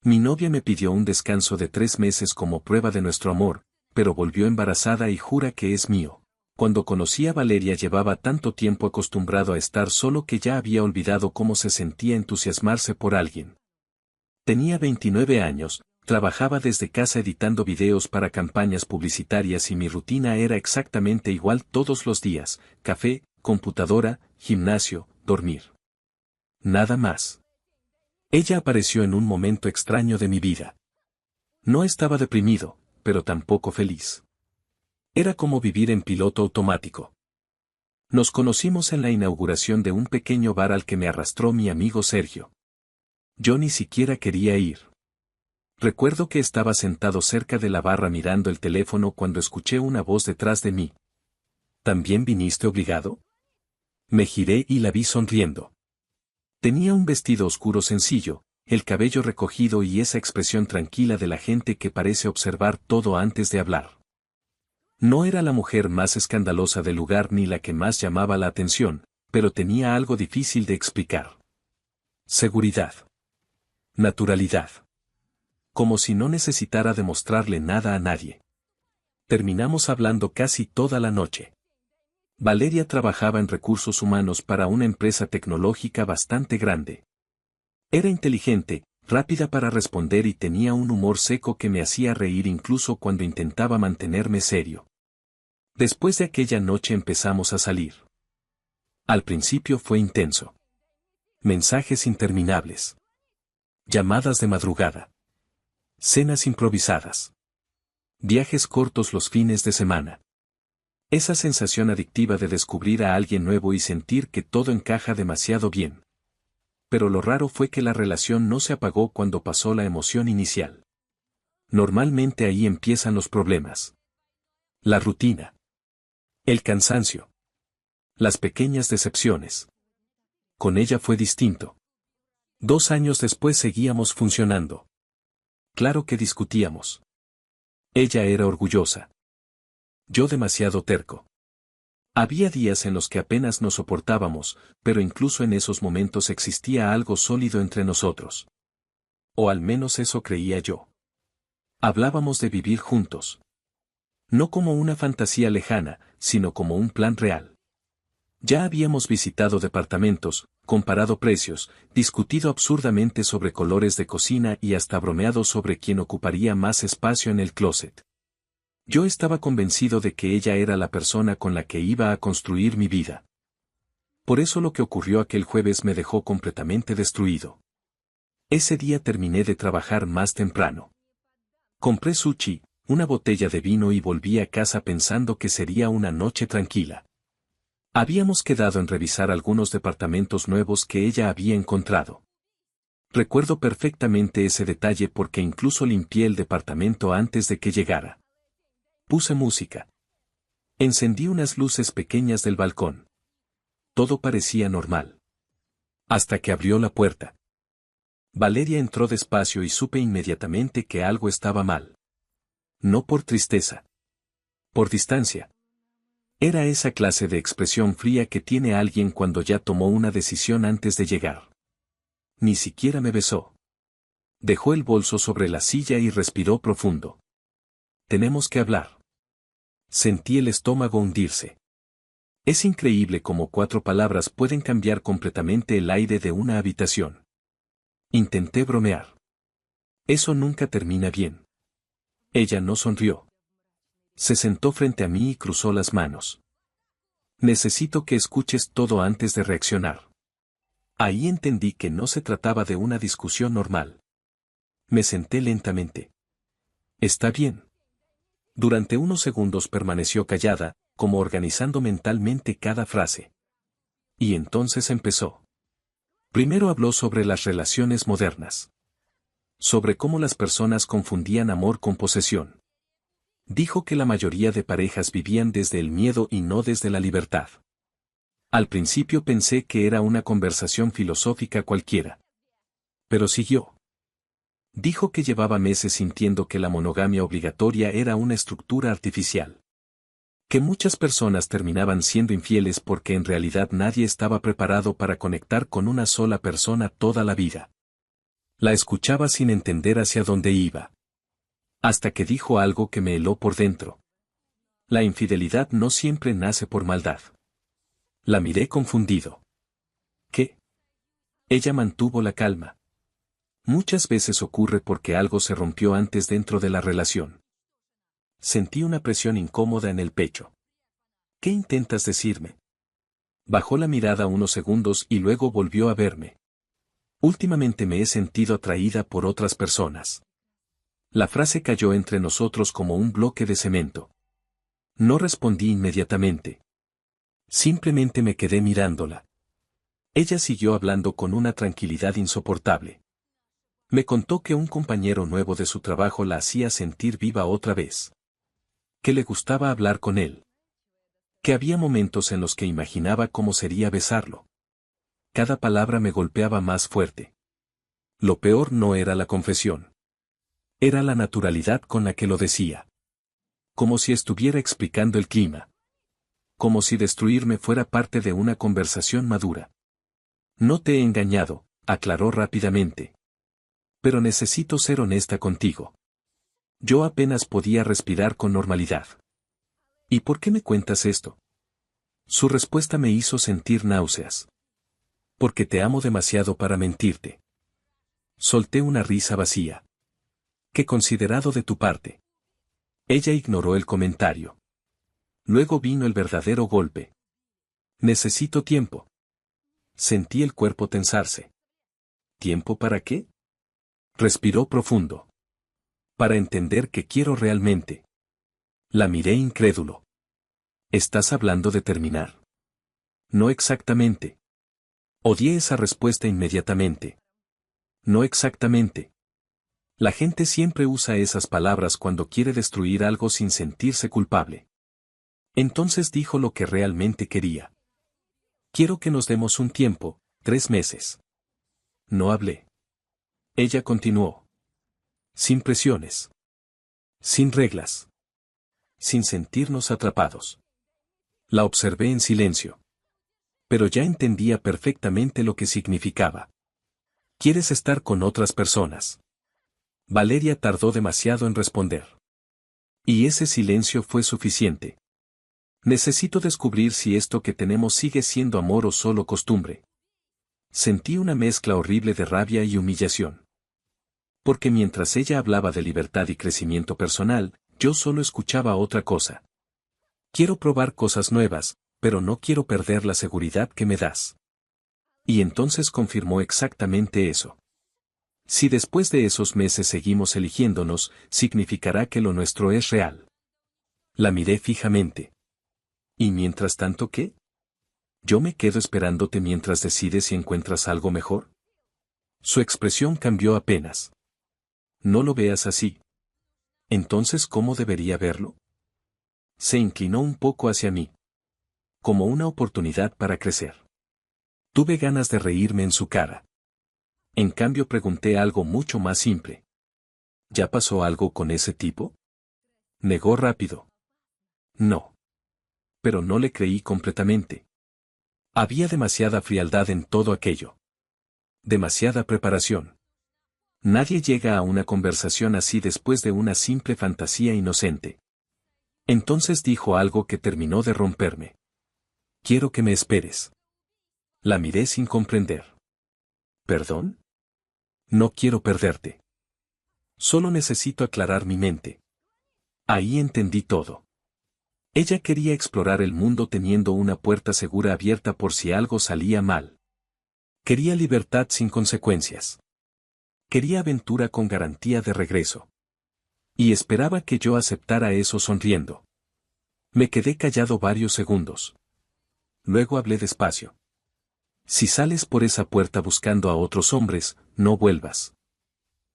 Mi novia me pidió un descanso de 3 meses como prueba de nuestro amor, pero volvió embarazada y jura que es mío. Cuando conocí a Valeria llevaba tanto tiempo acostumbrado a estar solo que ya había olvidado cómo se sentía entusiasmarse por alguien. Tenía 29 años, trabajaba desde casa editando videos para campañas publicitarias y mi rutina era exactamente igual todos los días: café, computadora, gimnasio, dormir. Nada más. Ella apareció en un momento extraño de mi vida. No estaba deprimido, pero tampoco feliz. Era como vivir en piloto automático. Nos conocimos en la inauguración de un pequeño bar al que me arrastró mi amigo Sergio. Yo ni siquiera quería ir. Recuerdo que estaba sentado cerca de la barra mirando el teléfono cuando escuché una voz detrás de mí. ¿También viniste obligado? Me giré y la vi sonriendo. Tenía un vestido oscuro sencillo, el cabello recogido y esa expresión tranquila de la gente que parece observar todo antes de hablar. No era la mujer más escandalosa del lugar ni la que más llamaba la atención, pero tenía algo difícil de explicar. Seguridad. Naturalidad. Como si no necesitara demostrarle nada a nadie. Terminamos hablando casi toda la noche. Valeria trabajaba en recursos humanos para una empresa tecnológica bastante grande. Era inteligente, rápida para responder y tenía un humor seco que me hacía reír incluso cuando intentaba mantenerme serio. Después de aquella noche empezamos a salir. Al principio fue intenso. Mensajes interminables. Llamadas de madrugada. Cenas improvisadas. Viajes cortos los fines de semana. Esa sensación adictiva de descubrir a alguien nuevo y sentir que todo encaja demasiado bien. Pero lo raro fue que la relación no se apagó cuando pasó la emoción inicial. Normalmente ahí empiezan los problemas. La rutina. El cansancio. Las pequeñas decepciones. Con ella fue distinto. 2 años después seguíamos funcionando. Claro que discutíamos. Ella era orgullosa. Yo demasiado terco. Había días en los que apenas nos soportábamos, pero incluso en esos momentos existía algo sólido entre nosotros. O al menos eso creía yo. Hablábamos de vivir juntos. No como una fantasía lejana, sino como un plan real. Ya habíamos visitado departamentos, comparado precios, discutido absurdamente sobre colores de cocina y hasta bromeado sobre quién ocuparía más espacio en el closet. Yo estaba convencido de que ella era la persona con la que iba a construir mi vida. Por eso lo que ocurrió aquel jueves me dejó completamente destruido. Ese día terminé de trabajar más temprano. Compré sushi, una botella de vino y volví a casa pensando que sería una noche tranquila. Habíamos quedado en revisar algunos departamentos nuevos que ella había encontrado. Recuerdo perfectamente ese detalle porque incluso limpié el departamento antes de que llegara. Puse música. Encendí unas luces pequeñas del balcón. Todo parecía normal. Hasta que abrió la puerta. Valeria entró despacio y supe inmediatamente que algo estaba mal. No por tristeza. Por distancia. Era esa clase de expresión fría que tiene alguien cuando ya tomó una decisión antes de llegar. Ni siquiera me besó. Dejó el bolso sobre la silla y respiró profundo. Tenemos que hablar. Sentí el estómago hundirse. Es increíble cómo 4 palabras pueden cambiar completamente el aire de una habitación. Intenté bromear. Eso nunca termina bien. Ella no sonrió. Se sentó frente a mí y cruzó las manos. Necesito que escuches todo antes de reaccionar. Ahí entendí que no se trataba de una discusión normal. Me senté lentamente. Está bien. Durante unos segundos permaneció callada, como organizando mentalmente cada frase. Y entonces empezó. Primero habló sobre las relaciones modernas. Sobre cómo las personas confundían amor con posesión. Dijo que la mayoría de parejas vivían desde el miedo y no desde la libertad. Al principio pensé que era una conversación filosófica cualquiera. Pero siguió. Dijo que llevaba meses sintiendo que la monogamia obligatoria era una estructura artificial. Que muchas personas terminaban siendo infieles porque en realidad nadie estaba preparado para conectar con una sola persona toda la vida. La escuchaba sin entender hacia dónde iba. Hasta que dijo algo que me heló por dentro. La infidelidad no siempre nace por maldad. La miré confundido. ¿Qué? Ella mantuvo la calma. Muchas veces ocurre porque algo se rompió antes dentro de la relación. Sentí una presión incómoda en el pecho. ¿Qué intentas decirme? Bajó la mirada unos segundos y luego volvió a verme. Últimamente me he sentido atraída por otras personas. La frase cayó entre nosotros como un bloque de cemento. No respondí inmediatamente. Simplemente me quedé mirándola. Ella siguió hablando con una tranquilidad insoportable. Me contó que un compañero nuevo de su trabajo la hacía sentir viva otra vez. Que le gustaba hablar con él. Que había momentos en los que imaginaba cómo sería besarlo. Cada palabra me golpeaba más fuerte. Lo peor no era la confesión. Era la naturalidad con la que lo decía. Como si estuviera explicando el clima. Como si destruirme fuera parte de una conversación madura. No te he engañado, aclaró rápidamente. Pero necesito ser honesta contigo. Yo apenas podía respirar con normalidad. ¿Y por qué me cuentas esto? Su respuesta me hizo sentir náuseas. Porque te amo demasiado para mentirte. Solté una risa vacía. Qué considerado de tu parte. Ella ignoró el comentario. Luego vino el verdadero golpe. Necesito tiempo. Sentí el cuerpo tensarse. ¿Tiempo para qué? Respiró profundo. Para entender qué quiero realmente. La miré incrédulo. ¿Estás hablando de terminar? No exactamente. Odié esa respuesta inmediatamente. No exactamente. La gente siempre usa esas palabras cuando quiere destruir algo sin sentirse culpable. Entonces dijo lo que realmente quería. Quiero que nos demos un tiempo, 3 meses. No hablé. Ella continuó. Sin presiones. Sin reglas. Sin sentirnos atrapados. La observé en silencio. Pero ya entendía perfectamente lo que significaba. ¿Quieres estar con otras personas? Valeria tardó demasiado en responder. Y ese silencio fue suficiente. Necesito descubrir si esto que tenemos sigue siendo amor o solo costumbre. Sentí una mezcla horrible de rabia y humillación. Porque mientras ella hablaba de libertad y crecimiento personal, yo solo escuchaba otra cosa. Quiero probar cosas nuevas, pero no quiero perder la seguridad que me das. Y entonces confirmó exactamente eso. Si después de esos meses seguimos eligiéndonos, significará que lo nuestro es real. La miré fijamente. ¿Y mientras tanto qué? ¿Yo me quedo esperándote mientras decides si encuentras algo mejor? Su expresión cambió apenas. No lo veas así. Entonces, ¿cómo debería verlo? Se inclinó un poco hacia mí. Como una oportunidad para crecer. Tuve ganas de reírme en su cara. En cambio pregunté algo mucho más simple. ¿Ya pasó algo con ese tipo? Negó rápido. No. Pero no le creí completamente. Había demasiada frialdad en todo aquello. Demasiada preparación. Nadie llega a una conversación así después de una simple fantasía inocente. Entonces dijo algo que terminó de romperme. Quiero que me esperes. La miré sin comprender. ¿Perdón? No quiero perderte. Solo necesito aclarar mi mente. Ahí entendí todo. Ella quería explorar el mundo teniendo una puerta segura abierta por si algo salía mal. Quería libertad sin consecuencias. Quería aventura con garantía de regreso. Y esperaba que yo aceptara eso sonriendo. Me quedé callado varios segundos. Luego hablé despacio. Si sales por esa puerta buscando a otros hombres, no vuelvas.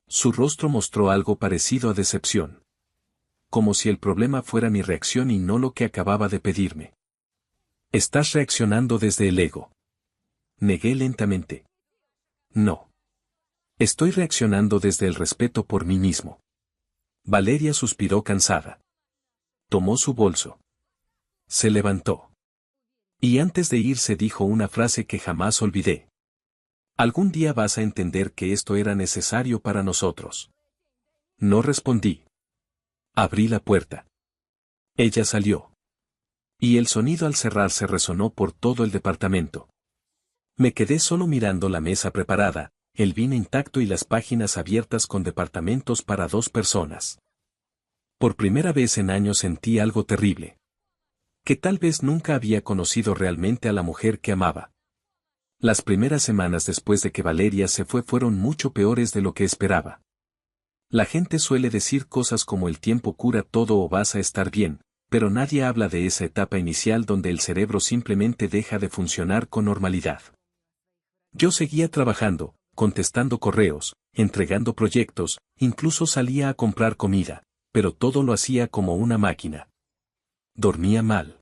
Su rostro mostró algo parecido a decepción. Como si el problema fuera mi reacción y no lo que acababa de pedirme. Estás reaccionando desde el ego. Negué lentamente. No. Estoy reaccionando desde el respeto por mí mismo. Valeria suspiró cansada. Tomó su bolso. Se levantó. Y antes de irse dijo una frase que jamás olvidé. Algún día vas a entender que esto era necesario para nosotros. No respondí. Abrí la puerta. Ella salió. Y el sonido al cerrarse resonó por todo el departamento. Me quedé solo mirando la mesa preparada, el vino intacto y las páginas abiertas con departamentos para 2 personas. Por primera vez en años sentí algo terrible. Que tal vez nunca había conocido realmente a la mujer que amaba. Las primeras semanas después de que Valeria se fue fueron mucho peores de lo que esperaba. La gente suele decir cosas como el tiempo cura todo o vas a estar bien, pero nadie habla de esa etapa inicial donde el cerebro simplemente deja de funcionar con normalidad. Yo seguía trabajando, contestando correos, entregando proyectos, incluso salía a comprar comida, pero todo lo hacía como una máquina. Dormía mal.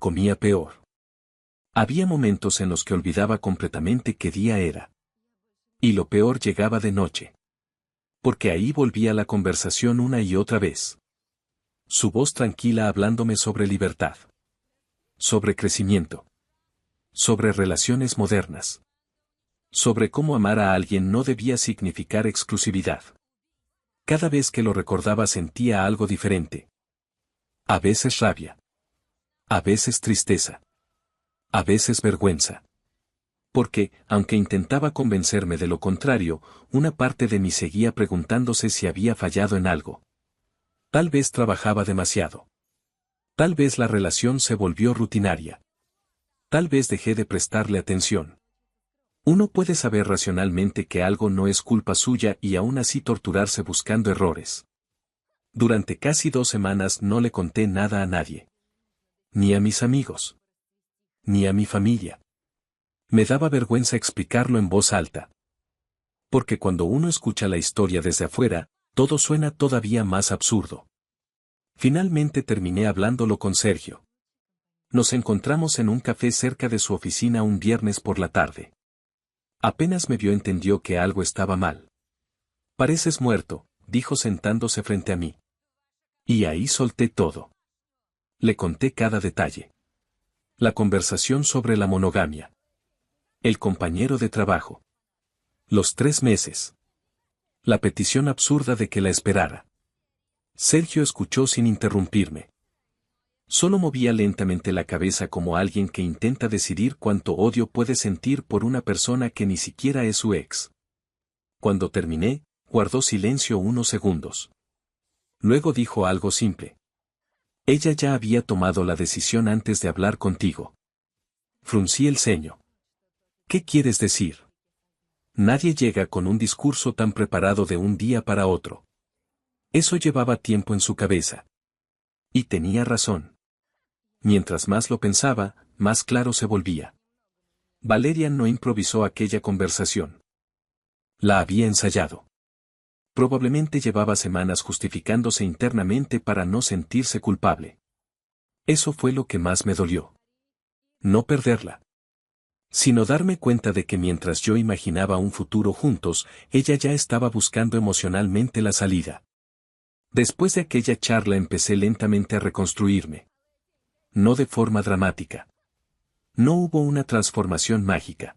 Comía peor. Había momentos en los que olvidaba completamente qué día era. Y lo peor llegaba de noche. Porque ahí volvía la conversación una y otra vez. Su voz tranquila hablándome sobre libertad. Sobre crecimiento. Sobre relaciones modernas. Sobre cómo amar a alguien no debía significar exclusividad. Cada vez que lo recordaba sentía algo diferente. A veces rabia. A veces tristeza. A veces vergüenza. Porque, aunque intentaba convencerme de lo contrario, una parte de mí seguía preguntándose si había fallado en algo. Tal vez trabajaba demasiado. Tal vez la relación se volvió rutinaria. Tal vez dejé de prestarle atención. Uno puede saber racionalmente que algo no es culpa suya y aún así torturarse buscando errores. Durante casi 2 semanas no le conté nada a nadie. Ni a mis amigos. Ni a mi familia. Me daba vergüenza explicarlo en voz alta. Porque cuando uno escucha la historia desde afuera, todo suena todavía más absurdo. Finalmente terminé hablándolo con Sergio. Nos encontramos en un café cerca de su oficina un viernes por la tarde. Apenas me vio entendió que algo estaba mal. Pareces muerto, dijo sentándose frente a mí. Y ahí solté todo. Le conté cada detalle. La conversación sobre la monogamia. El compañero de trabajo. Los 3 meses. La petición absurda de que la esperara. Sergio escuchó sin interrumpirme. Solo movía lentamente la cabeza como alguien que intenta decidir cuánto odio puede sentir por una persona que ni siquiera es su ex. Cuando terminé, guardó silencio unos segundos. Luego dijo algo simple. Ella ya había tomado la decisión antes de hablar contigo. Fruncí el ceño. ¿Qué quieres decir? Nadie llega con un discurso tan preparado de un día para otro. Eso llevaba tiempo en su cabeza. Y tenía razón. Mientras más lo pensaba, más claro se volvía. Valeria no improvisó aquella conversación. La había ensayado. Probablemente llevaba semanas justificándose internamente para no sentirse culpable. Eso fue lo que más me dolió. No perderla. Sino darme cuenta de que mientras yo imaginaba un futuro juntos, ella ya estaba buscando emocionalmente la salida. Después de aquella charla empecé lentamente a reconstruirme. No de forma dramática. No hubo una transformación mágica.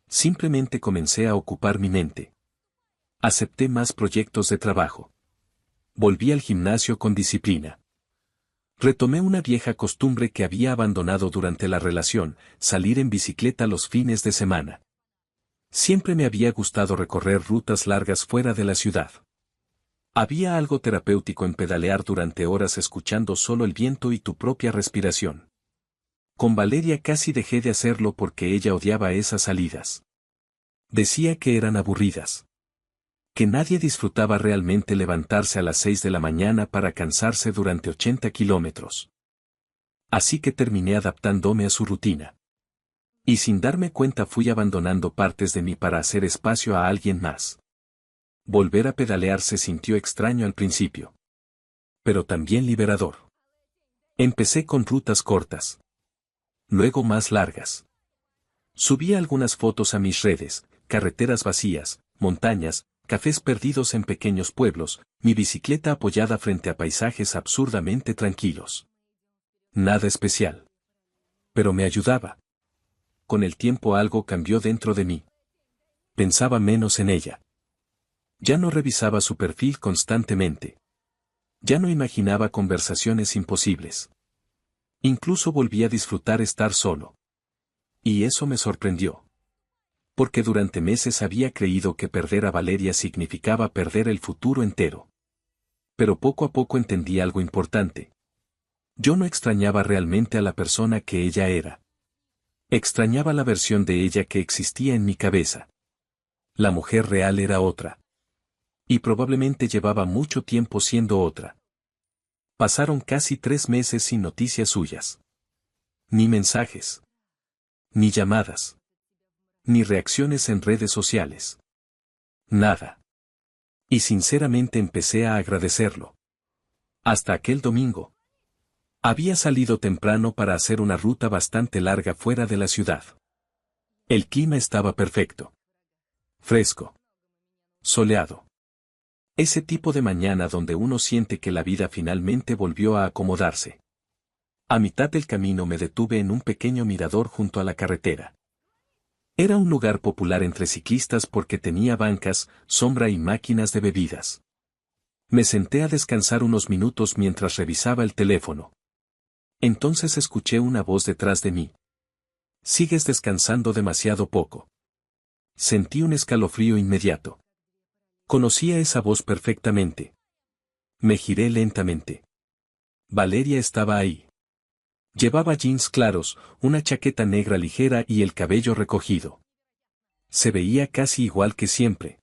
Simplemente comencé a ocupar mi mente. Acepté más proyectos de trabajo. Volví al gimnasio con disciplina. Retomé una vieja costumbre que había abandonado durante la relación, salir en bicicleta los fines de semana. Siempre me había gustado recorrer rutas largas fuera de la ciudad. Había algo terapéutico en pedalear durante horas escuchando solo el viento y tu propia respiración. Con Valeria casi dejé de hacerlo porque ella odiaba esas salidas. Decía que eran aburridas. Que nadie disfrutaba realmente levantarse a las 6 de la mañana para cansarse durante 80 kilómetros. Así que terminé adaptándome a su rutina. Y sin darme cuenta fui abandonando partes de mí para hacer espacio a alguien más. Volver a pedalear se sintió extraño al principio. Pero también liberador. Empecé con rutas cortas. Luego más largas. Subí algunas fotos a mis redes, carreteras vacías, montañas, cafés perdidos en pequeños pueblos, mi bicicleta apoyada frente a paisajes absurdamente tranquilos. Nada especial. Pero me ayudaba. Con el tiempo algo cambió dentro de mí. Pensaba menos en ella. Ya no revisaba su perfil constantemente. Ya no imaginaba conversaciones imposibles. Incluso volví a disfrutar estar solo. Y eso me sorprendió. Porque durante meses había creído que perder a Valeria significaba perder el futuro entero. Pero poco a poco entendí algo importante. Yo no extrañaba realmente a la persona que ella era. Extrañaba la versión de ella que existía en mi cabeza. La mujer real era otra. Y probablemente llevaba mucho tiempo siendo otra. Pasaron casi 3 meses sin noticias suyas. Ni mensajes. Ni llamadas. Ni reacciones en redes sociales. Nada. Y sinceramente empecé a agradecerlo. Hasta aquel domingo. Había salido temprano para hacer una ruta bastante larga fuera de la ciudad. El clima estaba perfecto. Fresco. Soleado. Ese tipo de mañana donde uno siente que la vida finalmente volvió a acomodarse. A mitad del camino me detuve en un pequeño mirador junto a la carretera. Era un lugar popular entre ciclistas porque tenía bancas, sombra y máquinas de bebidas. Me senté a descansar unos minutos mientras revisaba el teléfono. Entonces escuché una voz detrás de mí. Sigues descansando demasiado poco. Sentí un escalofrío inmediato. Conocía esa voz perfectamente. Me giré lentamente. Valeria estaba ahí. Llevaba jeans claros, una chaqueta negra ligera y el cabello recogido. Se veía casi igual que siempre.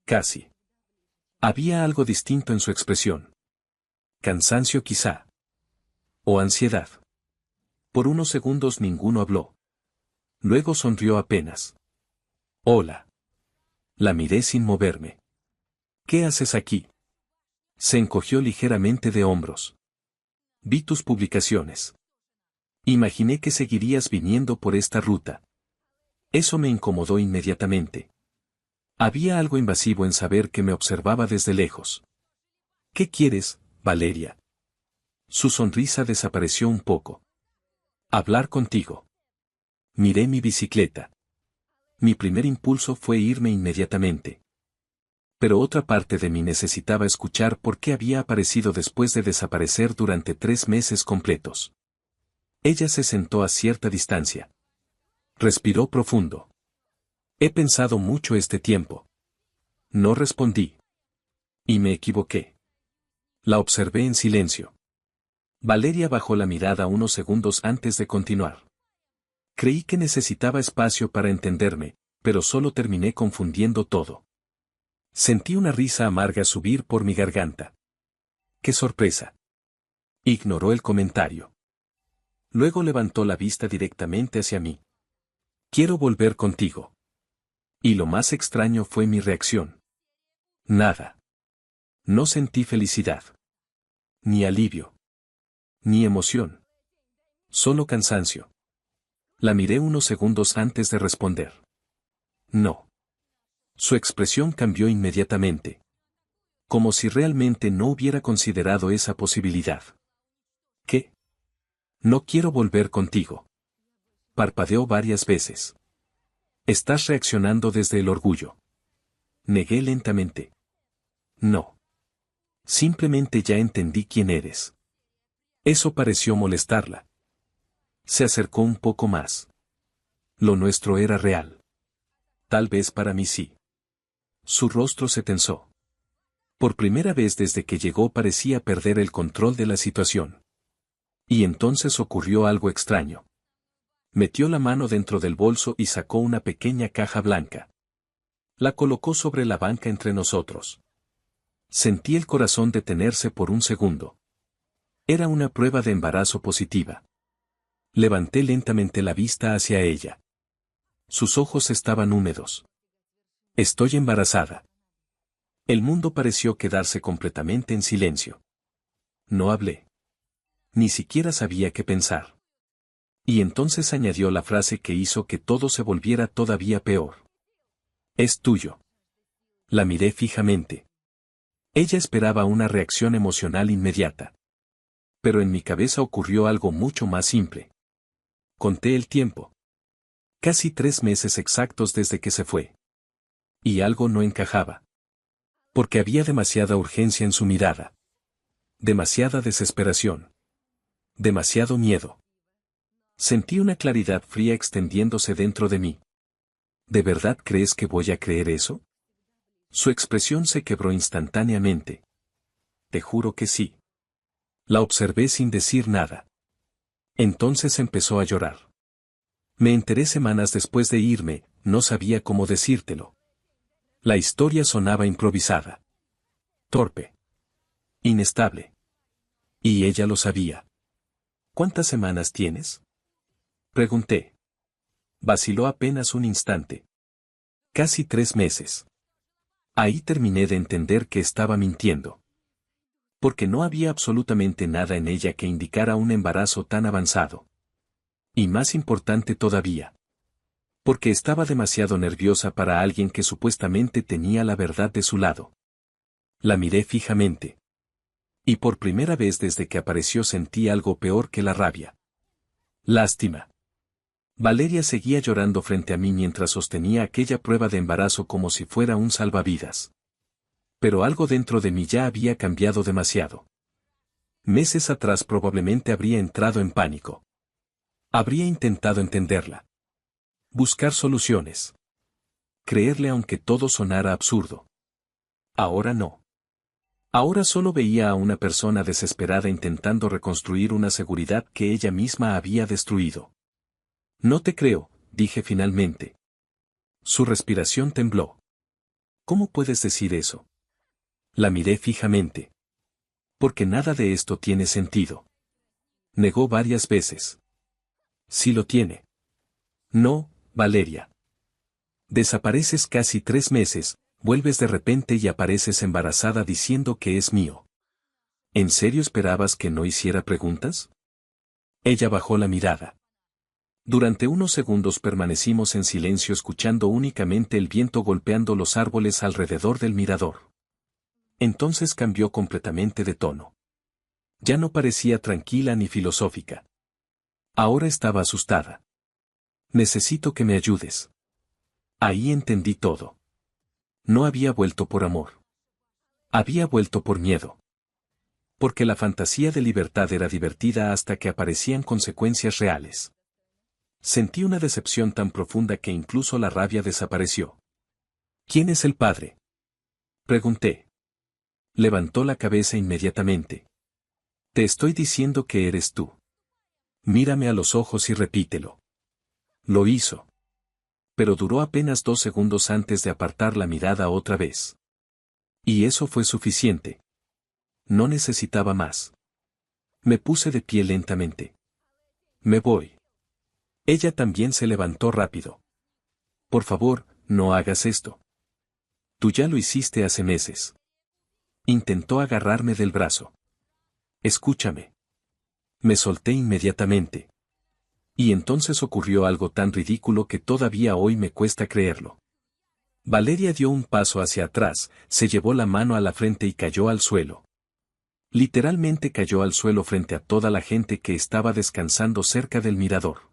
Casi. Había algo distinto en su expresión. Cansancio quizá. O ansiedad. Por unos segundos ninguno habló. Luego sonrió apenas. Hola. La miré sin moverme. ¿Qué haces aquí? Se encogió ligeramente de hombros. Vi tus publicaciones. Imaginé que seguirías viniendo por esta ruta. Eso me incomodó inmediatamente. Había algo invasivo en saber que me observaba desde lejos. ¿Qué quieres, Valeria? Su sonrisa desapareció un poco. Hablar contigo. Miré mi bicicleta. Mi primer impulso fue irme inmediatamente. Pero otra parte de mí necesitaba escuchar por qué había aparecido después de desaparecer durante 3 meses completos. Ella se sentó a cierta distancia. Respiró profundo. He pensado mucho este tiempo. No respondí. Y me equivoqué. La observé en silencio. Valeria bajó la mirada unos segundos antes de continuar. Creí que necesitaba espacio para entenderme, pero solo terminé confundiendo todo. Sentí una risa amarga subir por mi garganta. ¡Qué sorpresa! Ignoró el comentario. Luego levantó la vista directamente hacia mí. Quiero volver contigo. Y lo más extraño fue mi reacción. Nada. No sentí felicidad. Ni alivio. Ni emoción. Solo cansancio. La miré unos segundos antes de responder. No. Su expresión cambió inmediatamente. Como si realmente no hubiera considerado esa posibilidad. ¿Qué? No quiero volver contigo. Parpadeó varias veces. Estás reaccionando desde el orgullo. Negué lentamente. No. Simplemente ya entendí quién eres. Eso pareció molestarla. Se acercó un poco más. Lo nuestro era real. Tal vez para mí sí. Su rostro se tensó. Por primera vez desde que llegó parecía perder el control de la situación. Y entonces ocurrió algo extraño. Metió la mano dentro del bolso y sacó una pequeña caja blanca. La colocó sobre la banca entre nosotros. Sentí el corazón detenerse por un segundo. Era una prueba de embarazo positiva. Levanté lentamente la vista hacia ella. Sus ojos estaban húmedos. Estoy embarazada. El mundo pareció quedarse completamente en silencio. No hablé. Ni siquiera sabía qué pensar. Y entonces añadió la frase que hizo que todo se volviera todavía peor. Es tuyo. La miré fijamente. Ella esperaba una reacción emocional inmediata. Pero en mi cabeza ocurrió algo mucho más simple. Conté el tiempo. Casi 3 meses exactos desde que se fue. Y algo no encajaba. Porque había demasiada urgencia en su mirada. Demasiada desesperación. Demasiado miedo. Sentí una claridad fría extendiéndose dentro de mí. ¿De verdad crees que voy a creer eso? Su expresión se quebró instantáneamente. Te juro que sí. La observé sin decir nada. Entonces empezó a llorar. Me enteré semanas después de irme, no sabía cómo decírtelo. La historia sonaba improvisada. Torpe. Inestable. Y ella lo sabía. ¿Cuántas semanas tienes? Pregunté. Vaciló apenas un instante. Casi 3 meses. Ahí terminé de entender que estaba mintiendo. Porque no había absolutamente nada en ella que indicara un embarazo tan avanzado. Y más importante todavía. Porque estaba demasiado nerviosa para alguien que supuestamente tenía la verdad de su lado. La miré fijamente. Y por primera vez desde que apareció sentí algo peor que la rabia. Lástima. Valeria seguía llorando frente a mí mientras sostenía aquella prueba de embarazo como si fuera un salvavidas. Pero algo dentro de mí ya había cambiado demasiado. Meses atrás probablemente habría entrado en pánico. Habría intentado entenderla. Buscar soluciones. Creerle aunque todo sonara absurdo. Ahora no. Ahora solo veía a una persona desesperada intentando reconstruir una seguridad que ella misma había destruido. No te creo, dije finalmente. Su respiración tembló. ¿Cómo puedes decir eso? La miré fijamente. Porque nada de esto tiene sentido. Negó varias veces. Sí lo tiene. No, Valeria. Desapareces casi 3 meses, vuelves de repente y apareces embarazada diciendo que es mío. ¿En serio esperabas que no hiciera preguntas? Ella bajó la mirada. Durante unos segundos permanecimos en silencio escuchando únicamente el viento golpeando los árboles alrededor del mirador. Entonces cambió completamente de tono. Ya no parecía tranquila ni filosófica. Ahora estaba asustada. Necesito que me ayudes. Ahí entendí todo. No había vuelto por amor. Había vuelto por miedo. Porque la fantasía de libertad era divertida hasta que aparecían consecuencias reales. Sentí una decepción tan profunda que incluso la rabia desapareció. ¿Quién es el padre? Pregunté. Levantó la cabeza inmediatamente. Te estoy diciendo que eres tú. Mírame a los ojos y repítelo. Lo hizo. Pero duró apenas 2 segundos antes de apartar la mirada otra vez. Y eso fue suficiente. No necesitaba más. Me puse de pie lentamente. Me voy. Ella también se levantó rápido. Por favor, no hagas esto. Tú ya lo hiciste hace meses. Intentó agarrarme del brazo. Escúchame. Me solté inmediatamente. Y entonces ocurrió algo tan ridículo que todavía hoy me cuesta creerlo. Valeria dio un paso hacia atrás, se llevó la mano a la frente y cayó al suelo. Literalmente cayó al suelo frente a toda la gente que estaba descansando cerca del mirador.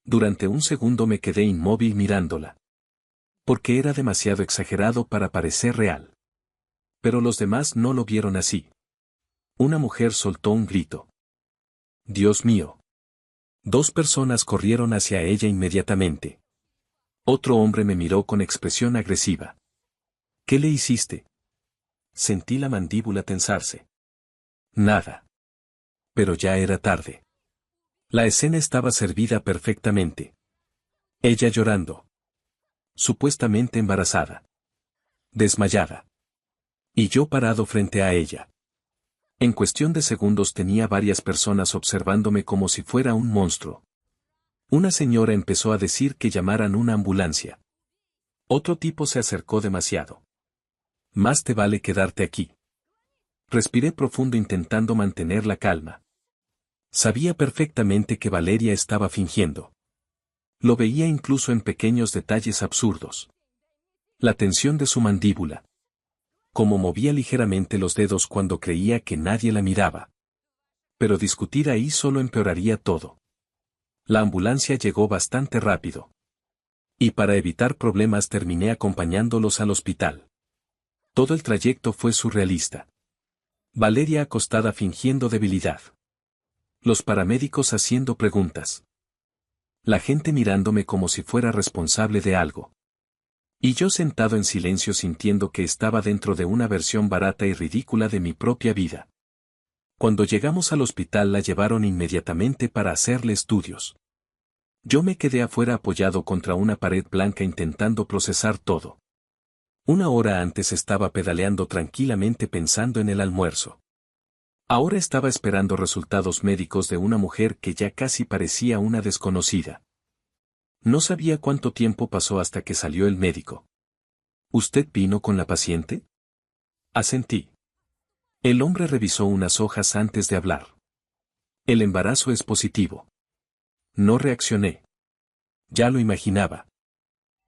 Durante un segundo me quedé inmóvil mirándola. Porque era demasiado exagerado para parecer real. Pero los demás no lo vieron así. Una mujer soltó un grito. Dios mío. 2 personas corrieron hacia ella inmediatamente. Otro hombre me miró con expresión agresiva. ¿Qué le hiciste? Sentí la mandíbula tensarse. Nada. Pero ya era tarde. La escena estaba servida perfectamente. Ella llorando. Supuestamente embarazada. Desmayada. Y yo parado frente a ella. En cuestión de segundos tenía varias personas observándome como si fuera un monstruo. Una señora empezó a decir que llamaran una ambulancia. Otro tipo se acercó demasiado. Más te vale quedarte aquí. Respiré profundo intentando mantener la calma. Sabía perfectamente que Valeria estaba fingiendo. Lo veía incluso en pequeños detalles absurdos. La tensión de su mandíbula. Como movía ligeramente los dedos cuando creía que nadie la miraba. Pero discutir ahí solo empeoraría todo. La ambulancia llegó bastante rápido. Y para evitar problemas terminé acompañándolos al hospital. Todo el trayecto fue surrealista. Valeria acostada fingiendo debilidad. Los paramédicos haciendo preguntas. La gente mirándome como si fuera responsable de algo. Y yo sentado en silencio sintiendo que estaba dentro de una versión barata y ridícula de mi propia vida. Cuando llegamos al hospital la llevaron inmediatamente para hacerle estudios. Yo me quedé afuera apoyado contra una pared blanca intentando procesar todo. Una hora antes estaba pedaleando tranquilamente pensando en el almuerzo. Ahora estaba esperando resultados médicos de una mujer que ya casi parecía una desconocida. No sabía cuánto tiempo pasó hasta que salió el médico. ¿Usted vino con la paciente? Asentí. El hombre revisó unas hojas antes de hablar. El embarazo es positivo. No reaccioné. Ya lo imaginaba.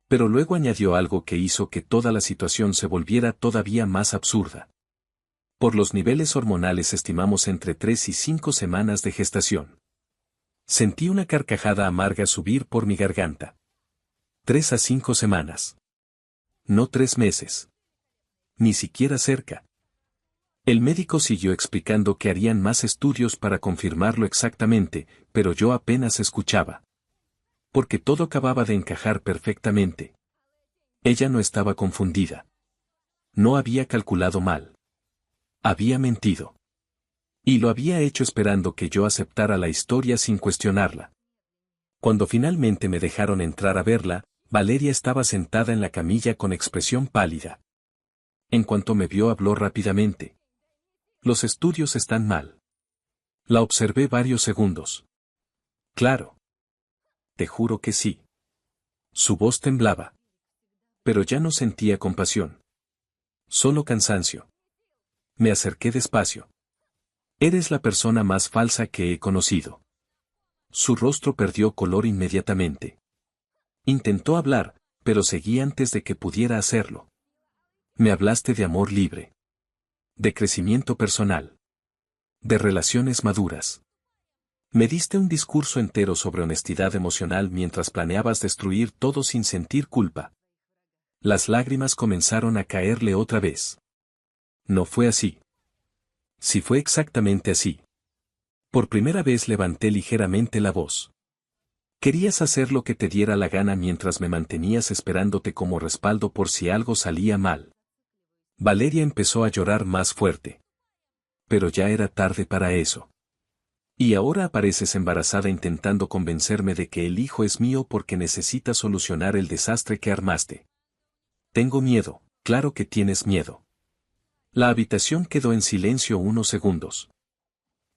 Pero luego añadió algo que hizo que toda la situación se volviera todavía más absurda. Por los niveles hormonales estimamos entre 3 y 5 semanas de gestación. Sentí una carcajada amarga subir por mi garganta. 3 a 5 semanas. No 3 meses. Ni siquiera cerca. El médico siguió explicando que harían más estudios para confirmarlo exactamente, pero yo apenas escuchaba. Porque todo acababa de encajar perfectamente. Ella no estaba confundida. No había calculado mal. Había mentido. Y lo había hecho esperando que yo aceptara la historia sin cuestionarla. Cuando finalmente me dejaron entrar a verla, Valeria estaba sentada en la camilla con expresión pálida. En cuanto me vio habló rápidamente. Los estudios están mal. La observé varios segundos. Claro. Te juro que sí. Su voz temblaba. Pero ya no sentía compasión. Solo cansancio. Me acerqué despacio. Eres la persona más falsa que he conocido. Su rostro perdió color inmediatamente. Intentó hablar, pero seguí antes de que pudiera hacerlo. Me hablaste de amor libre. De crecimiento personal. De relaciones maduras. Me diste un discurso entero sobre honestidad emocional mientras planeabas destruir todo sin sentir culpa. Las lágrimas comenzaron a caerle otra vez. No fue así. Sí fue exactamente así. Por primera vez levanté ligeramente la voz. Querías hacer lo que te diera la gana mientras me mantenías esperándote como respaldo por si algo salía mal. Valeria empezó a llorar más fuerte. Pero ya era tarde para eso. Y ahora apareces embarazada intentando convencerme de que el hijo es mío porque necesitas solucionar el desastre que armaste. Tengo miedo, claro que tienes miedo. La habitación quedó en silencio unos segundos.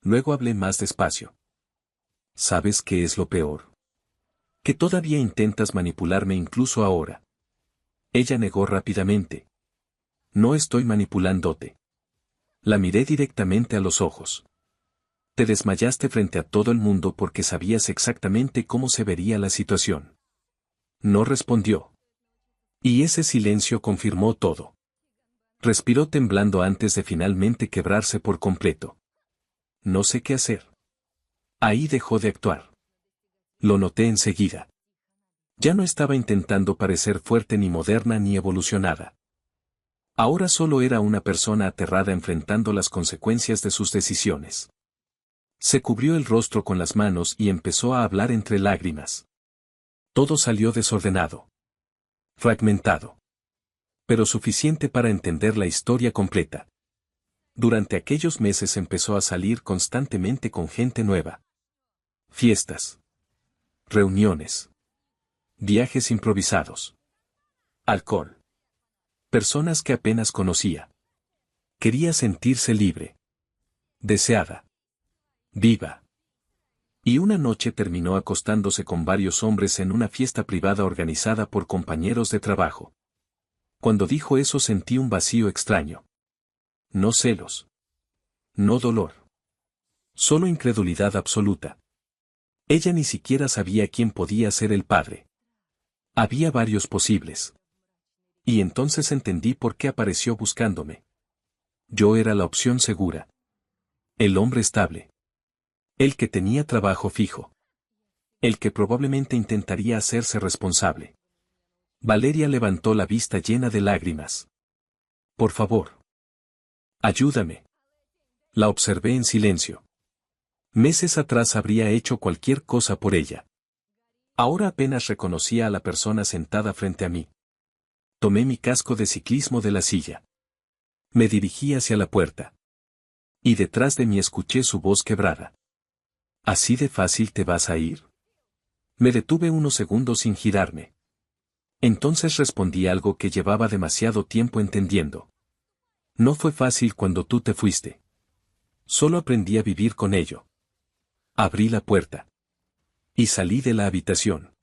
Luego hablé más despacio. ¿Sabes qué es lo peor? Que todavía intentas manipularme incluso ahora. Ella negó rápidamente. No estoy manipulándote. La miré directamente a los ojos. Te desmayaste frente a todo el mundo porque sabías exactamente cómo se vería la situación. No respondió. Y ese silencio confirmó todo. Respiró temblando antes de finalmente quebrarse por completo. No sé qué hacer. Ahí dejó de actuar. Lo noté enseguida. Ya no estaba intentando parecer fuerte ni moderna ni evolucionada. Ahora solo era una persona aterrada enfrentando las consecuencias de sus decisiones. Se cubrió el rostro con las manos y empezó a hablar entre lágrimas. Todo salió desordenado. Fragmentado. Pero suficiente para entender la historia completa. Durante aquellos meses empezó a salir constantemente con gente nueva. Fiestas. Reuniones. Viajes improvisados. Alcohol. Personas que apenas conocía. Quería sentirse libre. Deseada. Viva. Y una noche terminó acostándose con varios hombres en una fiesta privada organizada por compañeros de trabajo. Cuando dijo eso sentí un vacío extraño. No celos. No dolor. Solo incredulidad absoluta. Ella ni siquiera sabía quién podía ser el padre. Había varios posibles. Y entonces entendí por qué apareció buscándome. Yo era la opción segura. El hombre estable. El que tenía trabajo fijo. El que probablemente intentaría hacerse responsable. Valeria levantó la vista llena de lágrimas. Por favor. Ayúdame. La observé en silencio. Meses atrás habría hecho cualquier cosa por ella. Ahora apenas reconocía a la persona sentada frente a mí. Tomé mi casco de ciclismo de la silla. Me dirigí hacia la puerta. Y detrás de mí escuché su voz quebrada. ¿Así de fácil te vas a ir? Me detuve unos segundos sin girarme. Entonces respondí algo que llevaba demasiado tiempo entendiendo. No fue fácil cuando tú te fuiste. Solo aprendí a vivir con ello. Abrí la puerta. Y salí de la habitación.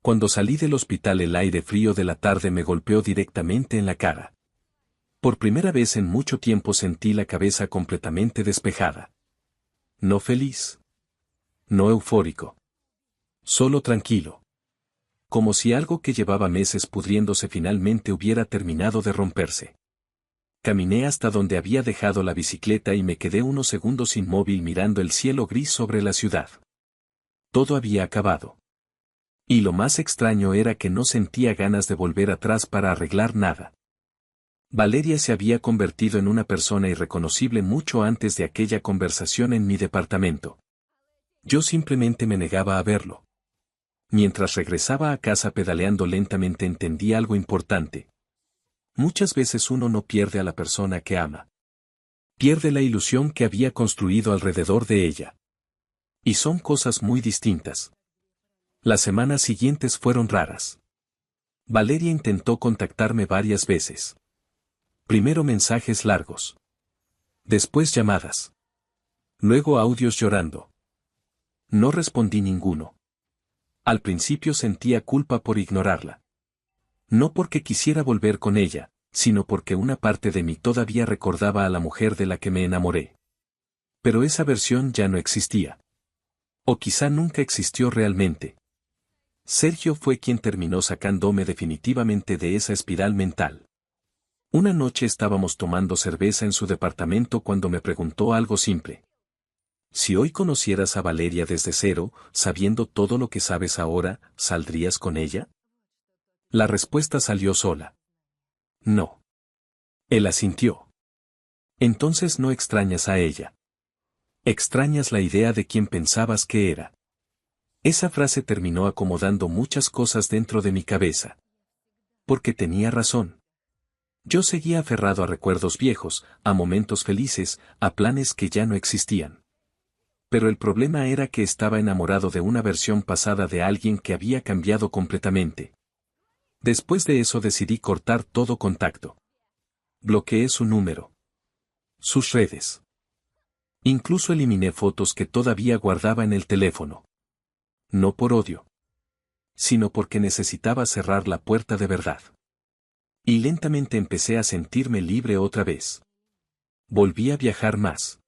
Cuando salí del hospital el aire frío de la tarde me golpeó directamente en la cara. Por primera vez en mucho tiempo sentí la cabeza completamente despejada. No feliz. No eufórico. Solo tranquilo. Como si algo que llevaba meses pudriéndose finalmente hubiera terminado de romperse. Caminé hasta donde había dejado la bicicleta y me quedé unos segundos inmóvil mirando el cielo gris sobre la ciudad. Todo había acabado. Y lo más extraño era que no sentía ganas de volver atrás para arreglar nada. Valeria se había convertido en una persona irreconocible mucho antes de aquella conversación en mi departamento. Yo simplemente me negaba a verlo. Mientras regresaba a casa pedaleando lentamente entendí algo importante. Muchas veces uno no pierde a la persona que ama. Pierde la ilusión que había construido alrededor de ella. Y son cosas muy distintas. Las semanas siguientes fueron raras. Valeria intentó contactarme varias veces. Primero mensajes largos. Después llamadas. Luego audios llorando. No respondí ninguno. Al principio sentía culpa por ignorarla. No porque quisiera volver con ella, sino porque una parte de mí todavía recordaba a la mujer de la que me enamoré. Pero esa versión ya no existía. O quizá nunca existió realmente. Sergio fue quien terminó sacándome definitivamente de esa espiral mental. Una noche estábamos tomando cerveza en su departamento cuando me preguntó algo simple. Si hoy conocieras a Valeria desde cero, sabiendo todo lo que sabes ahora, ¿saldrías con ella? La respuesta salió sola. No. Él asintió. Entonces no extrañas a ella. Extrañas la idea de quién pensabas que era. Esa frase terminó acomodando muchas cosas dentro de mi cabeza. Porque tenía razón. Yo seguía aferrado a recuerdos viejos, a momentos felices, a planes que ya no existían. Pero el problema era que estaba enamorado de una versión pasada de alguien que había cambiado completamente. Después de eso decidí cortar todo contacto. Bloqueé su número. Sus redes. Incluso eliminé fotos que todavía guardaba en el teléfono. No por odio. Sino porque necesitaba cerrar la puerta de verdad. Y lentamente empecé a sentirme libre otra vez. Volví a viajar más.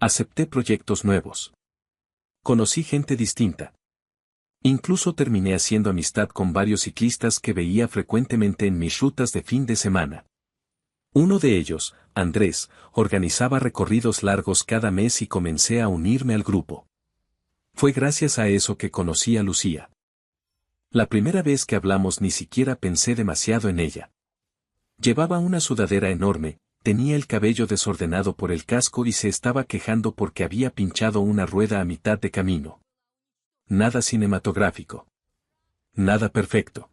Acepté proyectos nuevos. Conocí gente distinta. Incluso terminé haciendo amistad con varios ciclistas que veía frecuentemente en mis rutas de fin de semana. Uno de ellos, Andrés, organizaba recorridos largos cada mes y comencé a unirme al grupo. Fue gracias a eso que conocí a Lucía. La primera vez que hablamos ni siquiera pensé demasiado en ella. Llevaba una sudadera enorme, tenía el cabello desordenado por el casco y se estaba quejando porque había pinchado una rueda a mitad de camino. Nada cinematográfico. Nada perfecto.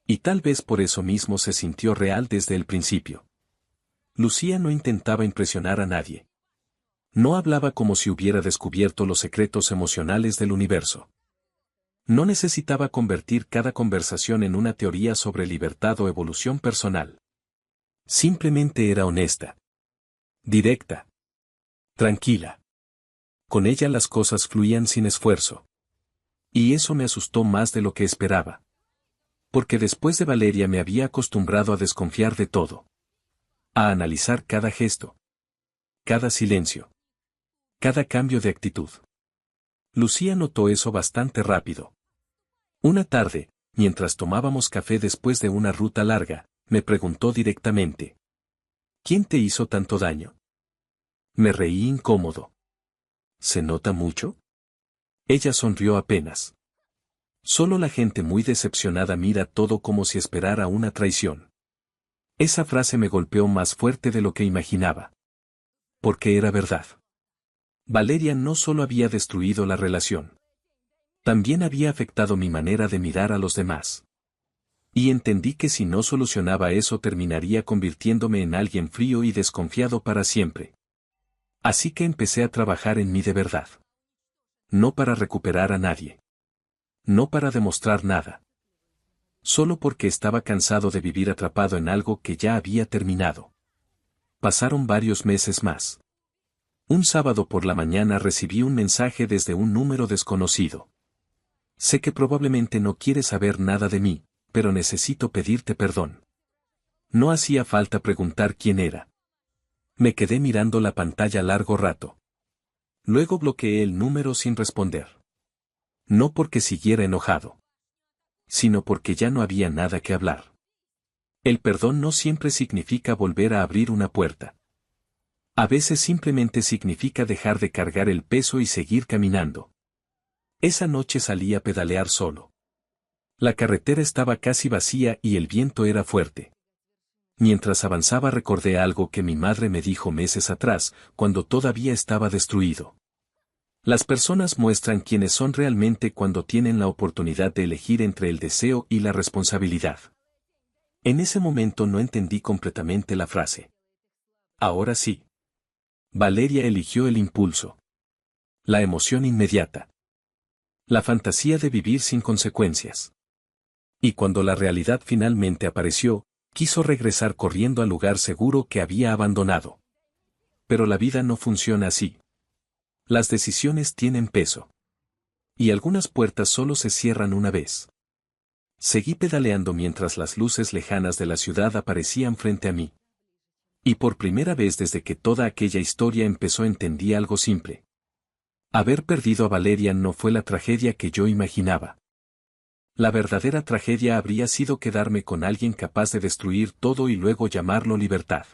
Y tal vez por eso mismo se sintió real desde el principio. Lucía no intentaba impresionar a nadie. No hablaba como si hubiera descubierto los secretos emocionales del universo. No necesitaba convertir cada conversación en una teoría sobre libertad o evolución personal. Simplemente era honesta. Directa. Tranquila. Con ella las cosas fluían sin esfuerzo. Y eso me asustó más de lo que esperaba. Porque después de Valeria me había acostumbrado a desconfiar de todo. A analizar cada gesto. Cada silencio. Cada cambio de actitud. Lucía notó eso bastante rápido. Una tarde, mientras tomábamos café después de una ruta larga, me preguntó directamente. ¿Quién te hizo tanto daño? Me reí incómodo. ¿Se nota mucho? Ella sonrió apenas. Solo la gente muy decepcionada mira todo como si esperara una traición. Esa frase me golpeó más fuerte de lo que imaginaba. Porque era verdad. Valeria no solo había destruido la relación. También había afectado mi manera de mirar a los demás. Y entendí que si no solucionaba eso terminaría convirtiéndome en alguien frío y desconfiado para siempre. Así que empecé a trabajar en mí de verdad. No para recuperar a nadie. No para demostrar nada. Solo porque estaba cansado de vivir atrapado en algo que ya había terminado. Pasaron varios meses más. Un sábado por la mañana recibí un mensaje desde un número desconocido. Sé que probablemente no quieres saber nada de mí, pero necesito pedirte perdón. No hacía falta preguntar quién era. Me quedé mirando la pantalla largo rato. Luego bloqueé el número sin responder. No porque siguiera enojado, sino porque ya no había nada que hablar. El perdón no siempre significa volver a abrir una puerta. A veces simplemente significa dejar de cargar el peso y seguir caminando. Esa noche salí a pedalear solo. La carretera estaba casi vacía y el viento era fuerte. Mientras avanzaba recordé algo que mi madre me dijo meses atrás, cuando todavía estaba destruido. Las personas muestran quiénes son realmente cuando tienen la oportunidad de elegir entre el deseo y la responsabilidad. En ese momento no entendí completamente la frase. Ahora sí. Valeria eligió el impulso. La emoción inmediata. La fantasía de vivir sin consecuencias. Y cuando la realidad finalmente apareció, quiso regresar corriendo al lugar seguro que había abandonado. Pero la vida no funciona así. Las decisiones tienen peso. Y algunas puertas solo se cierran una vez. Seguí pedaleando mientras las luces lejanas de la ciudad aparecían frente a mí. Y por primera vez desde que toda aquella historia empezó entendí algo simple. Haber perdido a Valeria no fue la tragedia que yo imaginaba. La verdadera tragedia habría sido quedarme con alguien capaz de destruir todo y luego llamarlo libertad.